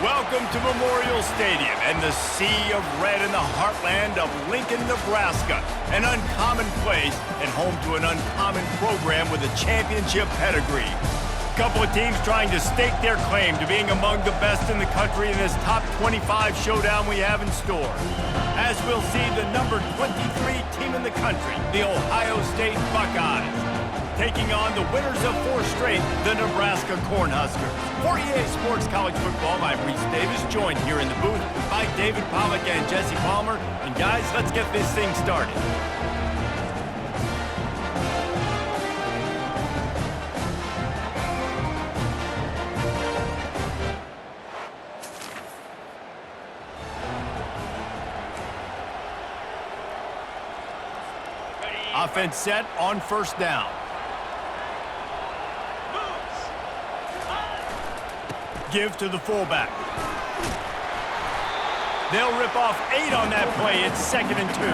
Welcome to Memorial Stadium and the sea of red in the heartland of Lincoln, Nebraska. An uncommon place and home to an uncommon program with a championship pedigree. A couple of teams trying to stake their claim to being among the best in the country in this top 25 showdown we have in store. As we'll see, the number 23 team in the country, the Ohio State Buckeyes, taking on the winners of 4 straight, the Nebraska Cornhuskers. For EA Sports College Football, I'm Reese Davis, joined here in the booth by David Pollack and Jesse Palmer. And guys, let's get this thing started. Offense set on first down. Give to the fullback. They'll rip off 8 on that play. It's 2nd and 2.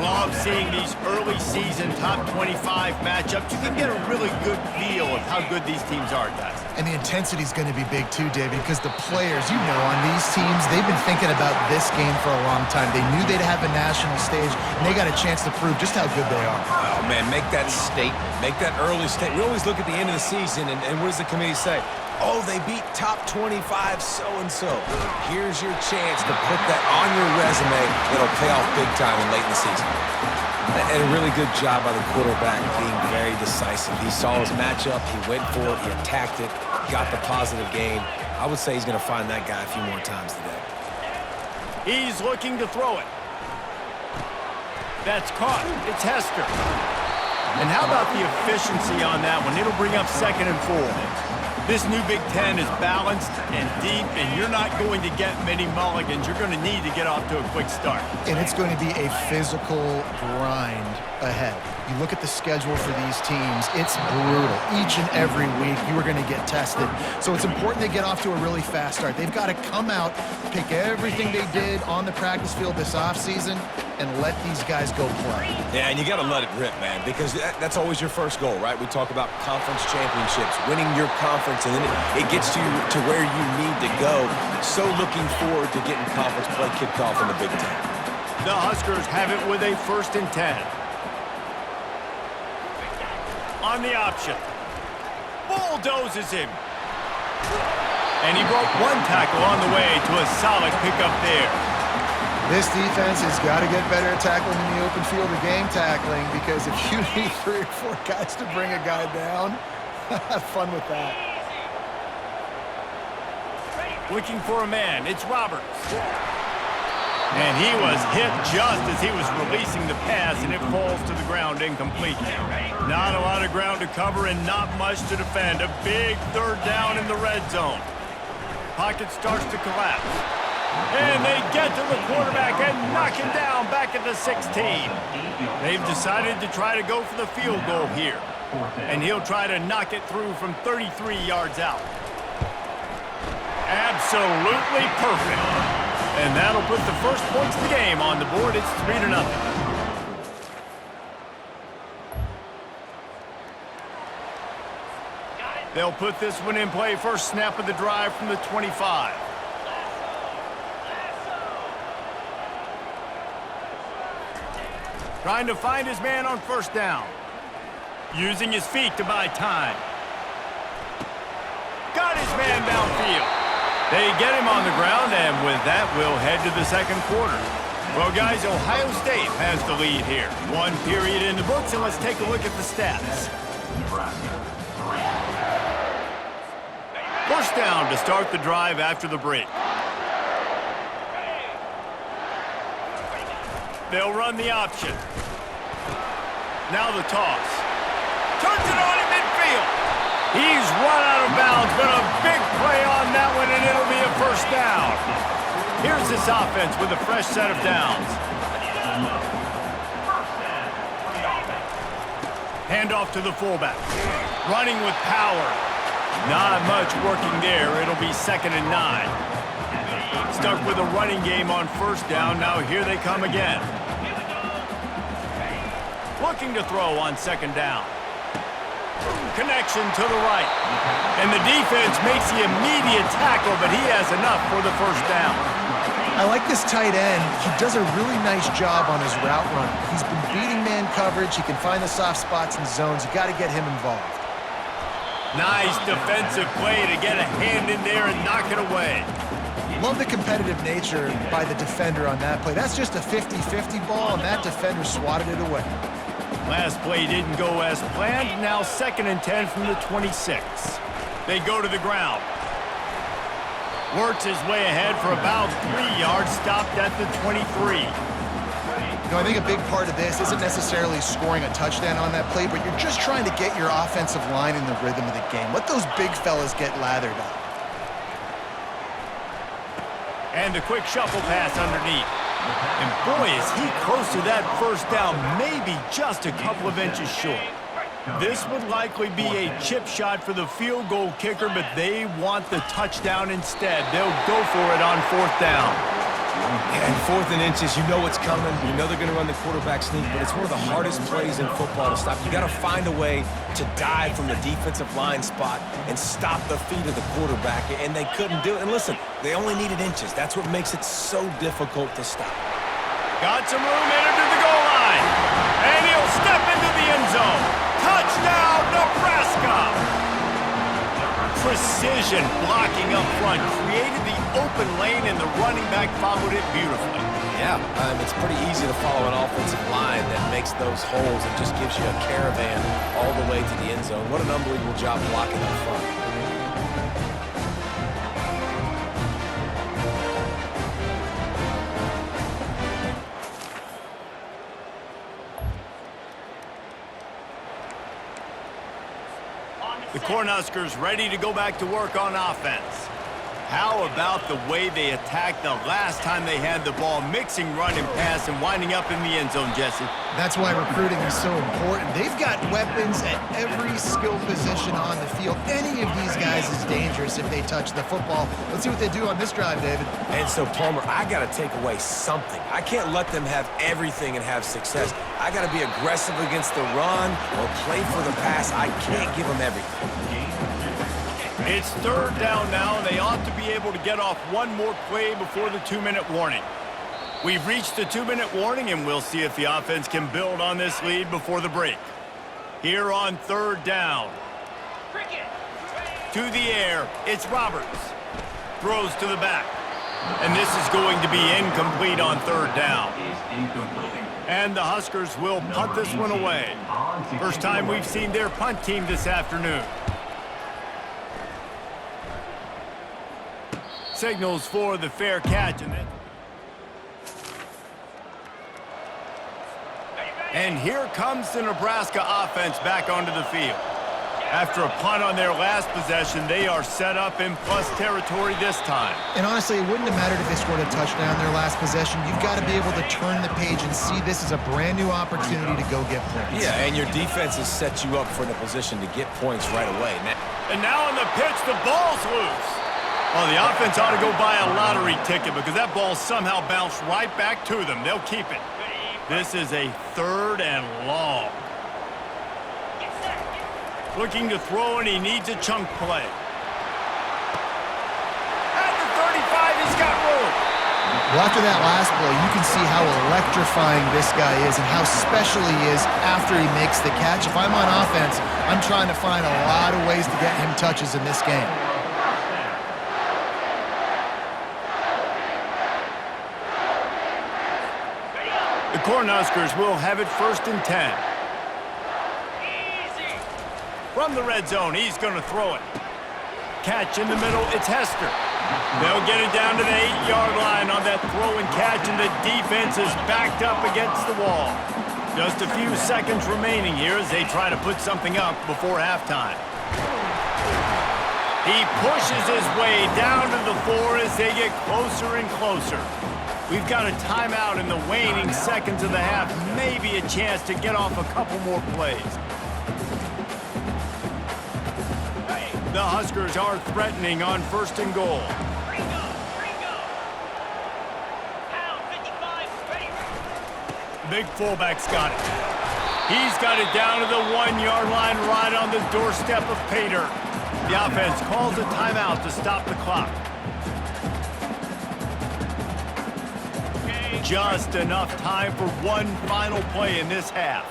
Love seeing these early season top 25 matchups. You can get a really good feel of how good these teams are, guys. And the intensity is going to be big too, David, because the players, you know, on these teams, they've been thinking about this game for a long time. They knew they'd have a national stage, and they got a chance to prove just how good they are. Oh, man, make that statement. Make that early statement. We always look at the end of the season, and what does the committee say? Oh, they beat top 25 so-and-so. Here's your chance to put that on your resume that'll pay off big time and late in the season. And a really good job by the quarterback being very decisive. He saw his matchup, he went for it, he attacked it, got the positive gain. I would say he's going to find that guy a few more times today. He's looking to throw it. That's caught. It's Hester. And how about the efficiency on that one? It'll bring up 2nd and 4. This new Big Ten is balanced and deep, and you're not going to get many mulligans. You're going to need to get off to a quick start. And it's going to be a physical grind ahead. You look at the schedule for these teams, it's brutal. Each and every week, you are going to get tested. So it's important they get off to a really fast start. They've got to come out, pick everything they did on the practice field this offseason, and let these guys go play. Yeah, and you got to let it rip, man, because that's always your first goal, right? We talk about conference championships, winning your conference, and then it gets you to where you need to go. So looking forward to getting conference play kicked off in the Big Ten. The Huskers have it with a 1st and 10. On the option. Bulldozes him. And he broke 1 tackle on the way to a solid pickup there. This defense has got to get better at tackling in the open field of game tackling, because if you need 3 or 4 guys to bring a guy down, have fun with that. Looking for a man. It's Roberts. And he was hit just as he was releasing the pass, and it falls to the ground incomplete. Not a lot of ground to cover and not much to defend. A big 3rd down in the red zone. Pocket starts to collapse. And they get to the quarterback and knock him down back at the 16. They've decided to try to go for the field goal here. And he'll try to knock it through from 33 yards out. Absolutely perfect. And that'll put the first points of the game on the board. It's 3-0. They'll put this one in play. First snap of the drive from the 25. Trying to find his man on first down. Using his feet to buy time. Got his man downfield. They get him on the ground, and with that, we'll head to the 2nd quarter. Well, guys, Ohio State has the lead here. 1 period in the books, and let's take a look at the stats. First down to start the drive after the break. They'll run the option. Now the toss. Turns it on in midfield. He's run out of bounds, but a big play on that one, and it'll be a 1st down. Here's this offense with a fresh set of downs. Handoff to the fullback. Running with power. Not much working there. It'll be 2nd and 9. Stuck with a running game on first down. Now here they come again. Looking to throw on 2nd down. Connection to the right. And the defense makes the immediate tackle, but he has enough for the first down. I like this tight end. He does a really nice job on his route running. He's been beating man coverage. He can find the soft spots and zones. You got to get him involved. Nice defensive play to get a hand in there and knock it away. Love the competitive nature by the defender on that play. That's just a 50-50 ball, and that defender swatted it away. Last play didn't go as planned. Now 2nd and 10 from the 26. They go to the ground. Works his way ahead for about 3 yards, stopped at the 23. You know, I think a big part of this isn't necessarily scoring a touchdown on that play, but you're just trying to get your offensive line in the rhythm of the game. Let those big fellas get lathered up. And a quick shuffle pass underneath. And boy, is he close to that first down, maybe just a couple of inches short. This would likely be a chip shot for the field goal kicker, but they want the touchdown instead. They'll go for it on 4th down. Yeah, and 4th and inches, you know what's coming. You know they're going to run the quarterback sneak, but it's one of the hardest plays in football to stop. You got to find a way to dive from the defensive line spot and stop the feet of the quarterback, and they couldn't do it. And listen, they only needed inches. That's what makes it so difficult to stop. Got some room in to the goal line, and he'll step into the end zone. Touchdown, Nebraska! Precision blocking up front created the open lane, and the running back followed it beautifully. Yeah, it's pretty easy to follow an offensive line that makes those holes and just gives you a caravan all the way to the end zone. What an unbelievable job blocking up front. The Cornhuskers ready to go back to work on offense. How about the way they attacked the last time they had the ball, mixing run and pass and winding up in the end zone, Jesse? That's why recruiting is so important. They've got weapons at every skill position on the field. Any of these guys is dangerous if they touch the football. Let's see what they do on this drive, David. And so, Palmer, I got to take away something. I can't let them have everything and have success. I got to be aggressive against the run or play for the pass. I can't give them everything. It's 3rd down now, and they ought to be able to get off one more play before the 2-minute warning. We've reached the 2-minute warning, and we'll see if the offense can build on this lead before the break. Here on 3rd down. To the air, it's Roberts. Throws to the back. And this is going to be incomplete on 3rd down. And the Huskers will punt this one away. First time we've seen their punt team this afternoon. Signals for the fair catch. And here comes the Nebraska offense back onto the field. After a punt on their last possession, they are set up in plus territory this time. And honestly, it wouldn't have mattered if they scored a touchdown their last possession. You've got to be able to turn the page and see this as a brand new opportunity to go get points. Yeah, and your defense has set you up for the position to get points right away. And now on the pitch, the ball's loose. Well, the offense ought to go buy a lottery ticket because that ball somehow bounced right back to them. They'll keep it. This is a 3rd and long. Looking to throw, and he needs a chunk play. At the 35, he's got room. Well, after that last play, you can see how electrifying this guy is and how special he is after he makes the catch. If I'm on offense, I'm trying to find a lot of ways to get him touches in this game. The Cornhuskers will have it 1st and 10. From the red zone, he's going to throw it. Catch in the middle, it's Hester. They'll get it down to the 8-yard line on that throw and catch, and the defense is backed up against the wall. Just a few seconds remaining here as they try to put something up before halftime. He pushes his way down to the 4 as they get closer and closer. We've got a timeout in the waning seconds of the half, maybe a chance to get off a couple more plays. The Huskers are threatening on 1st and goal. The big fullback's got it. He's got it down to the 1-yard line right on the doorstep of pay dirt. The offense calls a timeout to stop the clock. Just enough time for one final play in this half.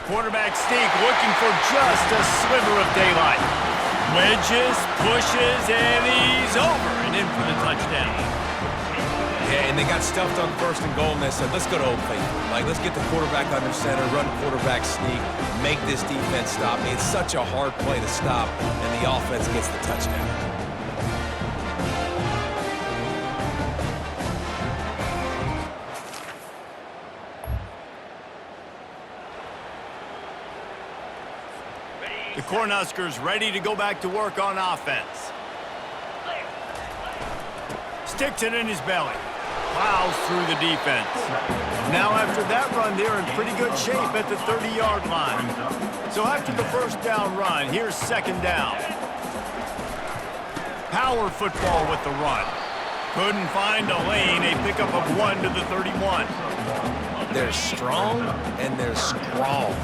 Quarterback sneak looking for just a sliver of daylight. Wedges, pushes, and he's over and in for the touchdown. Yeah, and they got stuffed on 1st and goal, and they said, let's go to Old Faithful. Like, let's get the quarterback under center, run quarterback sneak, make this defense stop. It's such a hard play to stop, and the offense gets the touchdown. The Cornhuskers ready to go back to work on offense. Sticks it in his belly. Plows through the defense. Now after that run, they're in pretty good shape at the 30-yard line. So after the first down run, here's 2nd down. Power football with the run. Couldn't find a lane. A pickup of 1 to the 31. They're strong and they're strong.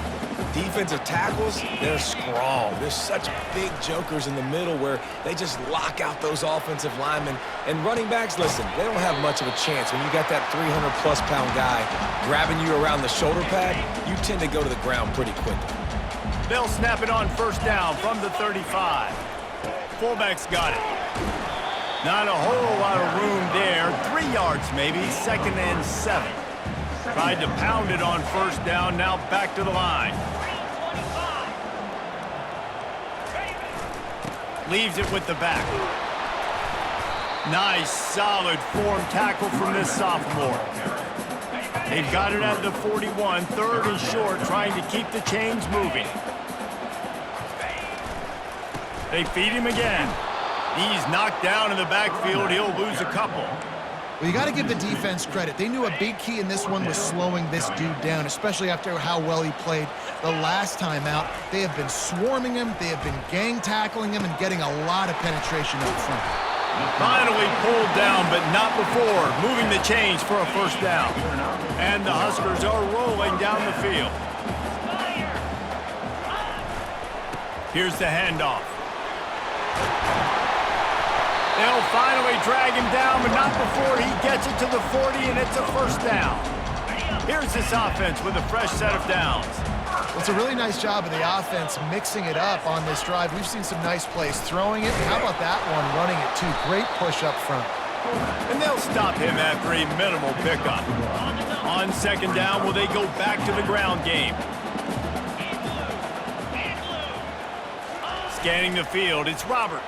Defensive tackles, they're strong. There's such big jokers in the middle where they just lock out those offensive linemen. And running backs, listen, they don't have much of a chance. When you got that 300-plus pound guy grabbing you around the shoulder pad, you tend to go to the ground pretty quickly. They'll snap it on 1st down from the 35. Fullback's got it. Not a whole lot of room there. 3 yards maybe, 2nd and 7. Tried to pound it on 1st down, now back to the line. Leaves it with the back. Nice, solid form tackle from this sophomore. They've got it at the 41, 3rd and short, trying to keep the chains moving. They feed him again. He's knocked down in the backfield. He'll lose a couple. Well, you got to give the defense credit. They knew a big key in this one was slowing this dude down, especially after how well he played the last time out. They have been swarming him. They have been gang tackling him and getting a lot of penetration up front. Finally pulled down, but not before. Moving the chains for a 1st down. And the Huskers are rolling down the field. Here's the handoff. They'll finally drag him down, but not before he gets it to the 40, and it's a 1st down. Here's this offense with a fresh set of downs. Well, it's a really nice job of the offense mixing it up on this drive. We've seen some nice plays throwing it. And how about that one running it, too? Great push up front. And they'll stop him after a minimal pickup. On 2nd down, will they go back to the ground game? Scanning the field, it's Roberts.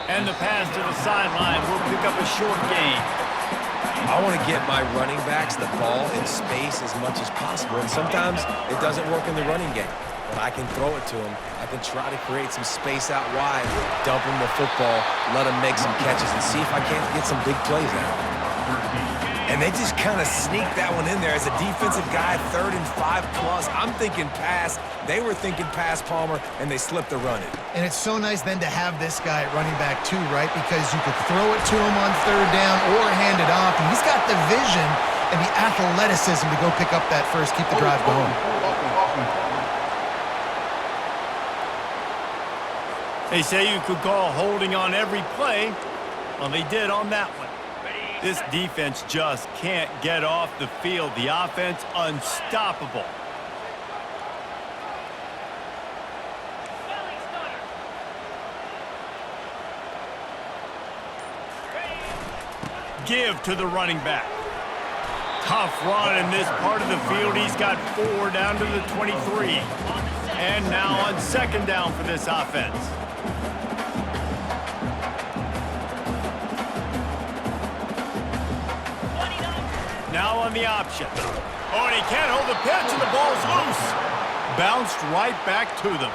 And the pass to the sideline will pick up a short gain. I want to get my running backs the ball in space as much as possible, and sometimes it doesn't work in the running game. But I can throw it to them. I can try to create some space out wide, dump them the football, let them make some catches, and see if I can't get some big plays out. And they just kind of sneak that one in there as a defensive guy, 3rd and 5+. I'm thinking pass. They were thinking pass, Palmer, and they slipped the run in. And it's so nice then to have this guy at running back too, right? Because you could throw it to him on 3rd down or hand it off. And he's got the vision and the athleticism to go pick up that first, keep the drive going. They say you could call holding on every play. Well, they did on that one. This defense just can't get off the field. The offense unstoppable. Give to the running back. Tough run in this part of the field. He's got 4 down to the 23. And now on 2nd down for this offense. Now on the option. Oh, and he can't hold the pitch, and the ball's loose. Bounced right back to them.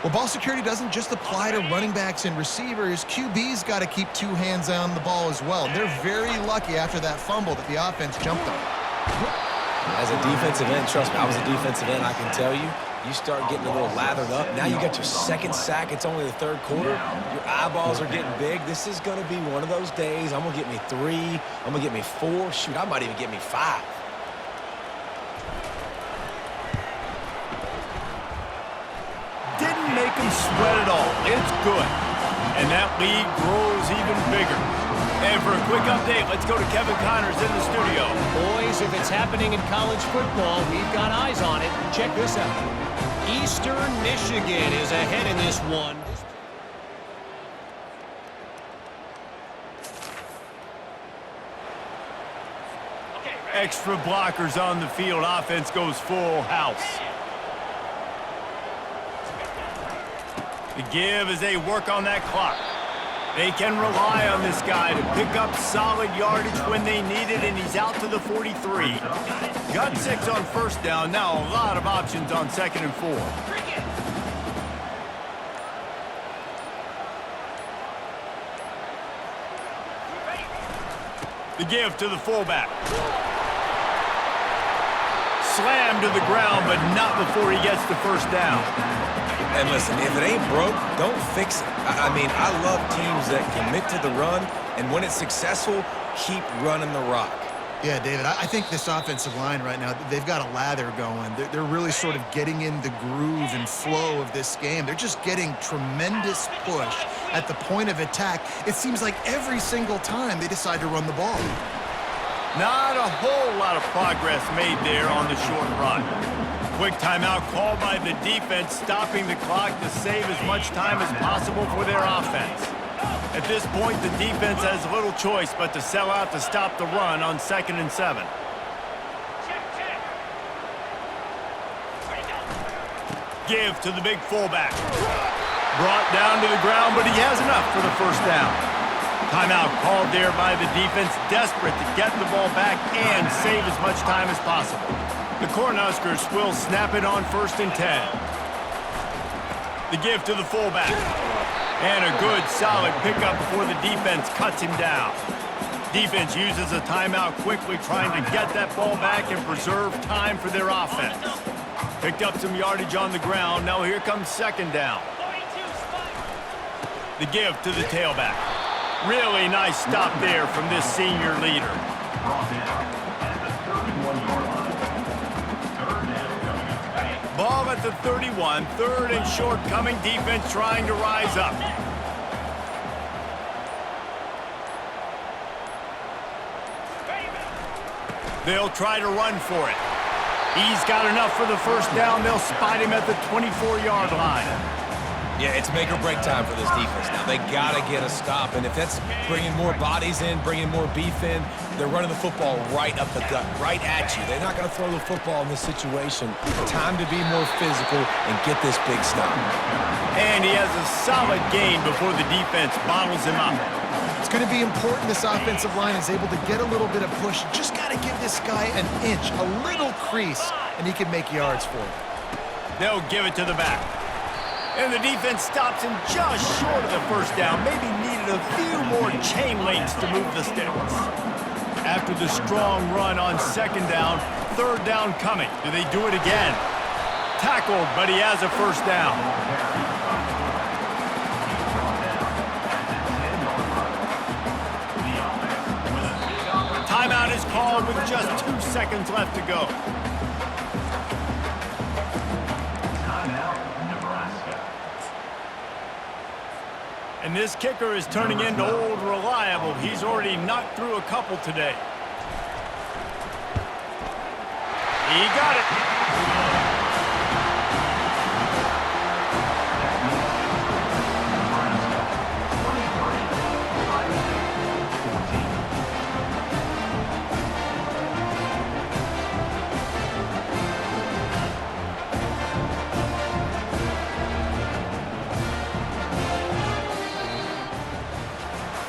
Well, ball security doesn't just apply to running backs and receivers. QB's got to keep 2 hands on the ball as well. They're very lucky after that fumble that the offense jumped on. As a defensive end, trust me, I was a defensive end, I can tell you, You start getting a little lathered up. Now you got your second sack. It's only the third quarter. Your eyeballs are getting big. This is going to be one of those days. I'm going to get me 3. I'm going to get me 4. Shoot, I might even get me 5. Didn't make him sweat at all. It's good. And that lead grows even bigger. And for a quick update, let's go to Kevin Connors in the studio. Boys, if it's happening in college football, we've got eyes on it. Check this out. Eastern Michigan is ahead in this one. Extra blockers on the field. Offense goes full house. The give as they work on that clock. They can rely on this guy to pick up solid yardage when they need it, and he's out to the 43. Got 6 on first down. Now a lot of options on 2nd and 4. The give to the fullback. Slammed to the ground, but not before he gets the first down. And listen, if it ain't broke, don't fix it. I mean, I love teams that commit to the run, and when it's successful, keep running the rock. Yeah, David, I think this offensive line right now, they've got a lather going. They're really sort of getting in the groove and flow of this game. They're just getting tremendous push at the point of attack. It seems like every single time they decide to run the ball. Not a whole lot of progress made there on the short run. Quick timeout called by the defense, stopping the clock to save as much time as possible for their offense. At this point, the defense has little choice but to sell out to stop the run on 2nd and 7. Give to the big fullback. Brought down to the ground, but he has enough for the first down. Timeout called there by the defense, desperate to get the ball back and save as much time as possible. The Cornhuskers will snap it on 1st and 10. The give to the fullback. And a good, solid pickup before the defense cuts him down. Defense uses a timeout quickly, trying to get that ball back and preserve time for their offense. Picked up some yardage on the ground. Now here comes 2nd down. The give to the tailback. Really nice stop there from this senior leader. Ball at the 31, 3rd and short coming. Defense trying to rise up. They'll try to run for it. He's got enough for the first down. They'll spot him at the 24-yard line. Yeah, it's make or break time for this defense now. They got to get a stop, and if that's bringing more bodies in, bringing more beef in, they're running the football right up the gut, right at you. They're not going to throw the football in this situation. Time to be more physical and get this big stop. And he has a solid gain before the defense bottles him up. It's going to be important this offensive line is able to get a little bit of push. Just got to give this guy an inch, a little crease, and he can make yards for it. They'll give it to the back. And the defense stops him just short of the first down. Maybe needed a few more chain links to move the sticks. After the strong run on 2nd down, 3rd down coming. Do they do it again? Tackled, but he has a first down. Timeout is called with just 2 seconds left to go. And this kicker is turning into old reliable. He's already knocked through a couple today. He got it.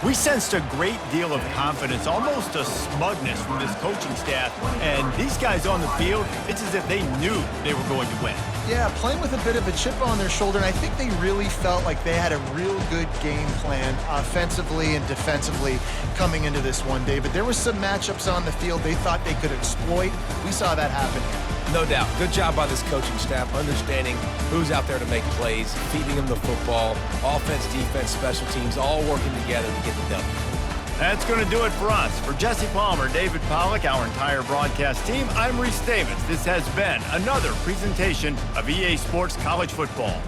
We sensed a great deal of confidence, almost a smugness from this coaching staff. And these guys on the field, it's as if they knew they were going to win. Yeah, playing with a bit of a chip on their shoulder, and I think they really felt like they had a real good game plan offensively and defensively coming into this one, David. There were some matchups on the field they thought they could exploit. We saw that happen here. No doubt. Good job by this coaching staff, understanding who's out there to make plays, feeding them the football, offense, defense, special teams, all working together to get the W. That's going to do it for us. For Jesse Palmer, David Pollack, our entire broadcast team, I'm Reese Davis. This has been another presentation of EA Sports College Football.